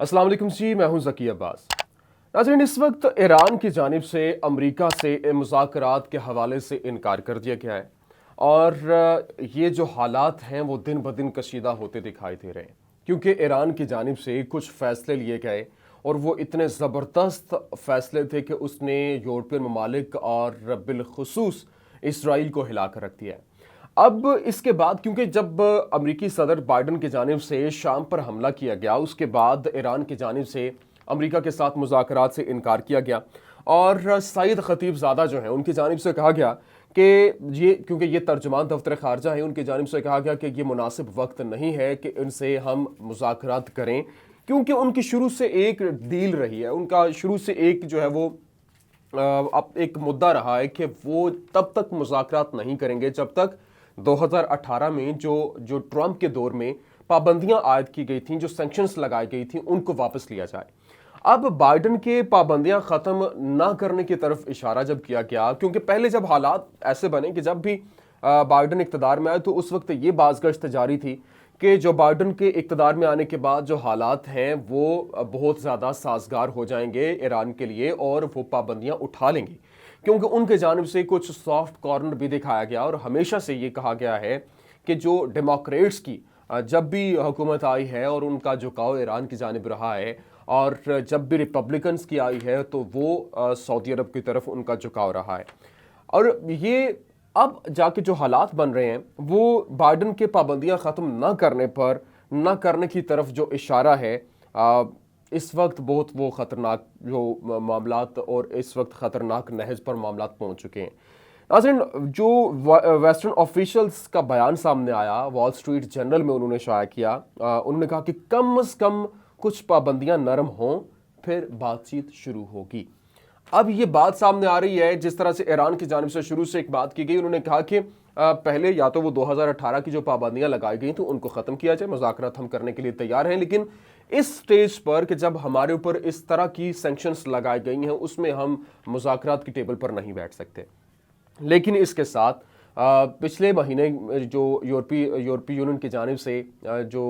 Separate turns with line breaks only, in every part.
अस्सलाम वालेकुम जी, मैं हूं ज़की अब्बास। नाज़रीन, इस वक्त ईरान की जानिब से अमरीका से मुज़ाकरात के हवाले से इनकार कर दिया गया है और ये जो हालात हैं वो दिन ब दिन कशीदा होते दिखाई दे रहे हैं, क्योंकि ईरान की जानिब से कुछ फ़ैसले लिए गए और वो इतने ज़बरदस्त फ़ैसले थे कि उसने यूरोपियन ममालिक और बिलखुसूस इसराइल को हिला कर रख दिया है। अब इसके बाद, क्योंकि जब अमरीकी सदर बाइडन की जानिब से शाम पर हमला किया गया, उसके बाद ईरान की जानिब से अमरीका के साथ मुज़ाकरात से इनकार किया गया और सईद खतीबज़ादा जो हैं उनकी जानिब से कहा गया कि ये, क्योंकि ये तर्जुमान दफ्तर ख़ारजा है, उनकी जानिब से कहा गया कि ये मुनासिब वक्त नहीं है कि इनसे हम मुज़ाकरात करें, क्योंकि उनकी शुरू से एक डील रही है, उनका शुरू से एक जो है वो अब एक मुद्दा रहा है कि वो तब तक मुज़ाकरात नहीं करेंगे जब तक 2018 में जो ट्रंप के दौर में पाबंदियां आयद की गई थीं, जो सैंक्शंस लगाई गई थी, उनको वापस लिया जाए। अब बाइडन के पाबंदियां ख़त्म ना करने की तरफ इशारा जब किया गया, क्योंकि पहले जब हालात ऐसे बने कि जब भी बाइडन इक़्तिदार में आए तो उस वक्त ये बाज़गश्त जारी थी कि जो बाइडन के इक़्तिदार में आने के बाद जो हालात हैं वो बहुत ज़्यादा साजगार हो जाएंगे ईरान के लिए और वो पाबंदियां उठा लेंगे, क्योंकि उनके जानिब से कुछ सॉफ्ट कॉर्नर भी दिखाया गया और हमेशा से ये कहा गया है कि जो डेमोक्रेट्स की जब भी हुकूमत आई है और उनका झुकाव ईरान की जानिब रहा है, और जब भी रिपब्लिकन्स की आई है तो वो सऊदी अरब की तरफ उनका झुकाव रहा है। और ये अब जाके जो हालात बन रहे हैं वो बाइडन के पाबंदियां ख़त्म ना करने पर ना करने की तरफ जो इशारा है, इस वक्त बहुत वो ख़तरनाक जो मामलात और इस वक्त ख़तरनाक नहज पर मामलात पहुंच चुके हैं। नाज़रीन, जो वेस्टर्न ऑफिशियल्स का बयान सामने आया, वॉल स्ट्रीट जर्नल में उन्होंने शाया किया, उन्होंने कहा कि कम से कम कुछ पाबंदियां नरम हों फिर बातचीत शुरू होगी। अब ये बात सामने आ रही है, जिस तरह से ईरान की जानिब से शुरू से एक बात की गई, उन्होंने कहा कि पहले या तो वो 2018 की जो पाबंदियां लगाई गई थी उनको ख़त्म किया जाए, मुज़ाकरात हम करने के लिए तैयार हैं, लेकिन इस स्टेज पर कि जब हमारे ऊपर इस तरह की सैंक्शंस लगाई गई हैं उसमें हम मुज़ाकरात की टेबल पर नहीं बैठ सकते। लेकिन इसके साथ पिछले महीने जो यूरोपीय यूनियन की जानिब से जो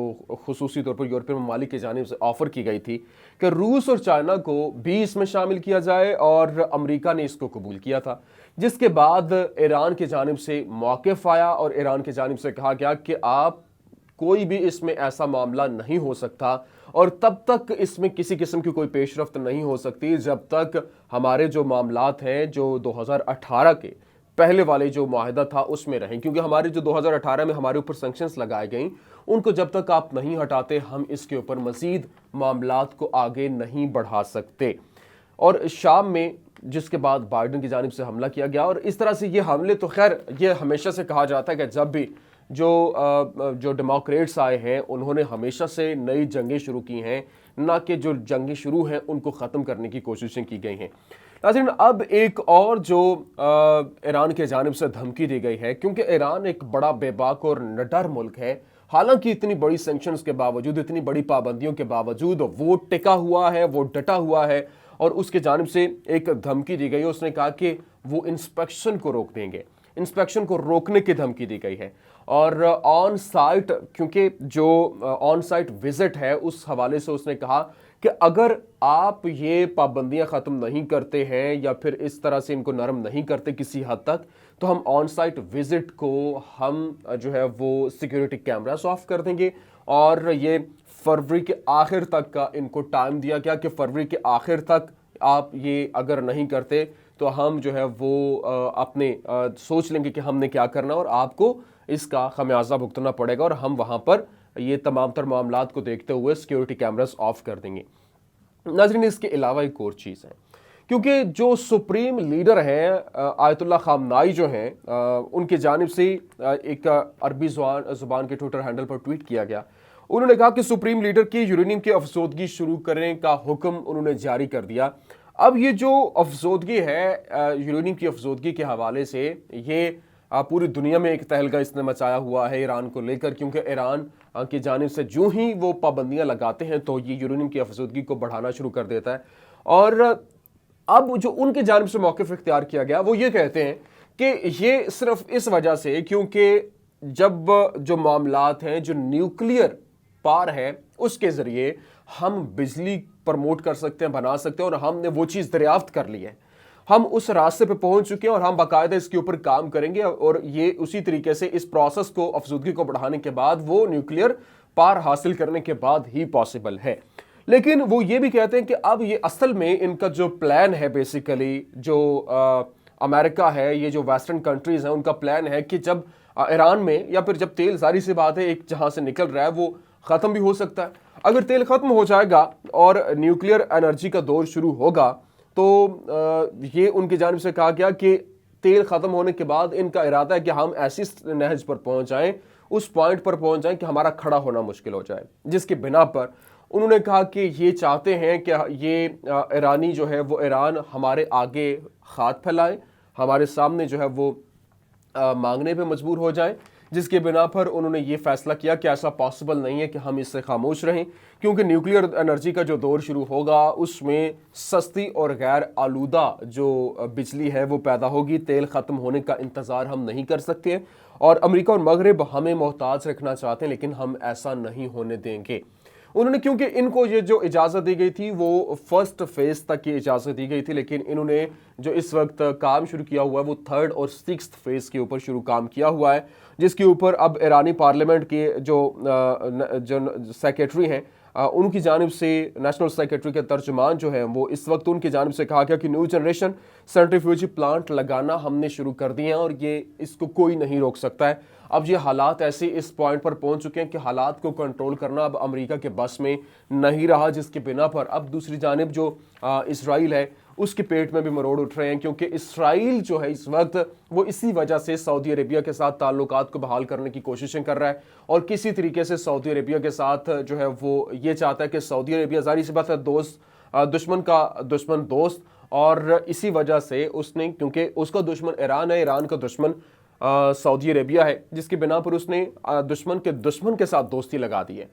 खुसूसी तौर पर यूरोपीय ममालिक की जानिब से ऑफ़र की गई थी कि रूस और चाइना को भी इसमें शामिल किया जाए, और अमेरिका ने इसको कबूल किया था, जिसके बाद ईरान की जानिब से मौक़िफ़ आया और ईरान की जानिब से कहा गया कि आप कोई भी इसमें ऐसा मामला नहीं हो सकता और तब तक इसमें किसी किस्म की कोई पेशरफ्त नहीं हो सकती जब तक हमारे जो मामलात हैं जो 2018 के पहले वाले जो मुआहिदा था उसमें रहें, क्योंकि हमारे जो 2018 में हमारे ऊपर सैंक्शंस लगाए गई उनको जब तक आप नहीं हटाते हम इसके ऊपर मज़ीद मामलात को आगे नहीं बढ़ा सकते। और शाम में जिसके बाद बाइडन की जानिब से हमला किया गया, और इस तरह से ये हमले तो खैर ये हमेशा से कहा जाता है कि जब भी जो डेमोक्रेट्स आए हैं उन्होंने हमेशा से नई जंगें शुरू की हैं, ना कि जो जंगें शुरू हैं उनको ख़त्म करने की कोशिशें की गई हैं। नाज़रीन, अब एक और जो ईरान के जानिब से धमकी दी गई है, क्योंकि ईरान एक बड़ा बेबाक और निडर मुल्क है, हालांकि इतनी बड़ी सैंक्शंस के बावजूद, इतनी बड़ी पाबंदियों के बावजूद वो टिका हुआ है, वो डटा हुआ है, और उसके जानिब से एक धमकी दी गई है। उसने कहा कि वो इंस्पेक्शन को रोक देंगे, इंस्पेक्शन को रोकने की धमकी दी गई है। और ऑन साइट, क्योंकि जो ऑन साइट विजिट है उस हवाले से उसने कहा कि अगर आप ये पाबंदियां ख़त्म नहीं करते हैं या फिर इस तरह से इनको नरम नहीं करते किसी हद तक, तो हम ऑन साइट विजिट को हम जो है वो सिक्योरिटी कैमरास ऑफ कर देंगे। और ये फरवरी के आखिर तक का इनको टाइम दिया गया कि फरवरी के आखिर तक आप ये अगर नहीं करते तो हम जो है वो अपने सोच लेंगे कि हमने क्या करना और आपको इसका खमियाजा भुगतना पड़ेगा, और हम वहाँ पर ये तमाम तर मामलात को देखते हुए सिक्योरिटी कैमरास ऑफ कर देंगे। नाज़रीन, इसके अलावा एक और चीज़ है, क्योंकि जो सुप्रीम लीडर हैं आयतुल्लाह खामनाई जो हैं, उनकी जानिब से एक अरबी ज़ुबान के ट्विटर हैंडल पर ट्वीट किया गया। उन्होंने कहा कि सुप्रीम लीडर की यूरेनियम की अफसोदगी शुरू करने का हुक्म उन्होंने जारी कर दिया। अब ये जो अफसोदगी है यूरेनियम की अफसोदगी के हवाले से, ये पूरी दुनिया में एक तहलका इसने मचाया हुआ है ईरान को लेकर, क्योंकि ईरान की जानिब से जो ही वो पाबंदियां लगाते हैं तो ये यूरेनियम की अफसोदगी को बढ़ाना शुरू कर देता है। और अब जो उनकी जानिब से मौक़िफ़ इख्तियार किया गया वो ये कहते हैं कि ये सिर्फ इस वजह से, क्योंकि जब जो मामलात हैं जो न्यूक्लियर पार है उसके ज़रिए ہم بجلی پروموٹ کر سکتے ہیں, بنا سکتے ہیں, اور ہم نے وہ چیز دریافت کر لی ہے, ہم اس راستے پہ پہنچ چکے ہیں, اور ہم باقاعدہ اس کے اوپر کام کریں گے, اور یہ اسی طریقے سے اس پروسیس کو, افزودگی کو بڑھانے کے بعد وہ نیوکلیئر پار حاصل کرنے کے بعد ہی پاسبل ہے. لیکن وہ یہ بھی کہتے ہیں کہ اب یہ اصل میں ان کا جو پلان ہے, بیسیکلی جو امریکہ ہے, یہ جو ویسٹرن کنٹریز ہیں, ان کا پلان ہے کہ جب ایران میں, یا پھر جب تیل, ظاہر سی بات ہے ایک جہاں سے نکل رہا ہے وہ ختم بھی ہو سکتا ہے, اگر تیل ختم ہو جائے گا اور نیوکلیئر انرجی کا دور شروع ہوگا تو یہ ان کی جانب سے کہا گیا کہ تیل ختم ہونے کے بعد ان کا ارادہ ہے کہ ہم ایسی نہج پر پہنچ جائیں, اس پوائنٹ پر پہنچ جائیں کہ ہمارا کھڑا ہونا مشکل ہو جائے, جس کی بنا پر انہوں نے کہا کہ یہ چاہتے ہیں کہ یہ ایرانی جو ہے وہ ایران ہمارے آگے ہاتھ پھیلائے, ہمارے سامنے جو ہے وہ مانگنے پہ مجبور ہو جائیں, جس کے بنا پر انہوں نے یہ فیصلہ کیا کہ ایسا پاسبل نہیں ہے کہ ہم اس سے خاموش رہیں, کیونکہ نیوکلیئر انرجی کا جو دور شروع ہوگا اس میں سستی اور غیر آلودہ جو بجلی ہے وہ پیدا ہوگی. تیل ختم ہونے کا انتظار ہم نہیں کر سکتے, اور امریکہ اور مغرب ہمیں محتاج رکھنا چاہتے ہیں, لیکن ہم ایسا نہیں ہونے دیں گے. انہوں نے, کیونکہ ان کو یہ جو اجازت دی گئی تھی وہ فرسٹ فیز تک کی اجازت دی گئی تھی, لیکن انہوں نے جو اس وقت کام شروع کیا ہوا ہے وہ تھرڈ اور سکستھ فیز کے اوپر شروع کام کیا ہوا ہے, جس کے اوپر اب ایرانی پارلیمنٹ کے جو سیکریٹری ہیں ان کی جانب سے, نیشنل سیکریٹری کے ترجمان جو ہیں وہ اس وقت ان کی جانب سے کہا گیا کہ نیو جنریشن سینٹریفیوجی پلانٹ لگانا ہم نے شروع کر دیے ہیں, اور یہ اس کو کوئی نہیں روک سکتا ہے. اب یہ حالات ایسے اس پوائنٹ پر پہنچ چکے ہیں کہ حالات کو کنٹرول کرنا اب امریکہ کے بس میں نہیں رہا, جس کے بنا پر اب دوسری جانب جو اسرائیل ہے اس کے پیٹ میں بھی مروڑ اٹھ رہے ہیں, کیونکہ اسرائیل جو ہے اس وقت وہ اسی وجہ سے سعودی عربیہ کے ساتھ تعلقات کو بحال کرنے کی کوششیں کر رہا ہے, اور کسی طریقے سے سعودی عربیہ کے ساتھ جو ہے وہ یہ چاہتا ہے کہ سعودی عربیہ, ظاہر سی بات ہے دشمن کا دشمن دوست, اور اسی وجہ سے اس نے, کیونکہ اس کا دشمن ایران ہے, ایران کا دشمن سعودی عربیہ ہے, جس کی بنا پر اس نے دشمن کے ساتھ دوستی لگا دی ہے.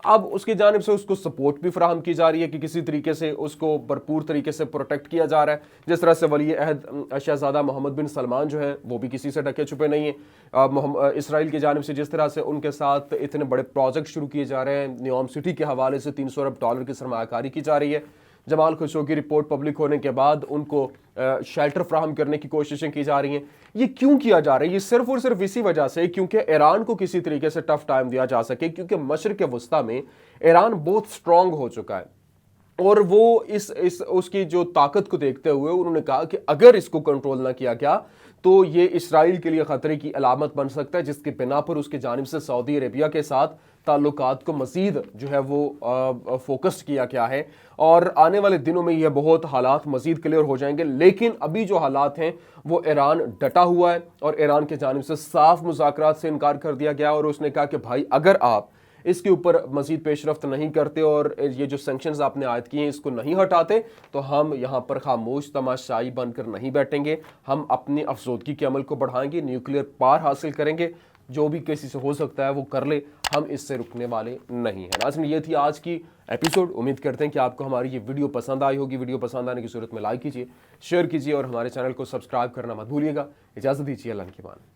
اب اس کی جانب سے اس کو سپورٹ بھی فراہم کی جا رہی ہے کہ کسی طریقے سے اس کو بھرپور طریقے سے پروٹیکٹ کیا جا رہا ہے, جس طرح سے ولی عہد شہزادہ محمد بن سلمان جو ہے وہ بھی کسی سے ڈھکے چھپے نہیں ہیں. اسرائیل کی جانب سے جس طرح سے ان کے ساتھ اتنے بڑے پروجیکٹ شروع کیے جا رہے ہیں, نیوم سٹی کے حوالے سے $300 ارب کی سرمایہ کاری کی جا رہی ہے, جمال خشوگی کی رپورٹ پبلک ہونے کے بعد ان کو شیلٹر فراہم کرنے کی کوششیں کی جا رہی ہیں. یہ کیوں کیا جا رہا ہے؟ یہ صرف اور صرف اسی وجہ سے کیونکہ ایران کو کسی طریقے سے ٹف ٹائم دیا جا سکے, کیونکہ مشرق وسطیٰ میں ایران بہت سٹرونگ ہو چکا ہے, اور وہ اس کی جو طاقت کو دیکھتے ہوئے انہوں نے کہا کہ اگر اس کو کنٹرول نہ کیا گیا تو یہ اسرائیل کے لیے خطرے کی علامت بن سکتا ہے, جس کی بنا پر اس کی جانب سے سعودی عربیہ کے ساتھ تعلقات کو مزید جو ہے وہ فوکس کیا گیا ہے, اور آنے والے دنوں میں یہ بہت حالات مزید کلیئر ہو جائیں گے. لیکن ابھی جو حالات ہیں وہ ایران ڈٹا ہوا ہے, اور ایران کی جانب سے صاف مذاکرات سے انکار کر دیا گیا, اور اس نے کہا کہ بھائی اگر آپ اس کے اوپر مزید پیش رفت نہیں کرتے اور یہ جو سینکشنز آپ نے عائد کیے ہیں اس کو نہیں ہٹاتے تو ہم یہاں پر خاموش تماشائی بن کر نہیں بیٹھیں گے, ہم اپنی افزودگی کے عمل کو بڑھائیں گے, نیوکلیئر پار حاصل کریں گے, جو بھی کسی سے ہو سکتا ہے وہ کر لے, ہم اس سے رکنے والے نہیں ہیں. ناظرین, یہ تھی آج کی ایپیسوڈ. امید کرتے ہیں کہ آپ کو ہماری یہ ویڈیو پسند آئی ہوگی. ویڈیو پسند آنے کی صورت میں لائک کیجیے, شیئر کیجیے, اور ہمارے چینل کو سبسکرائب کرنا مت بھولیے گا. اجازت دیجیے, اللہ کی امان.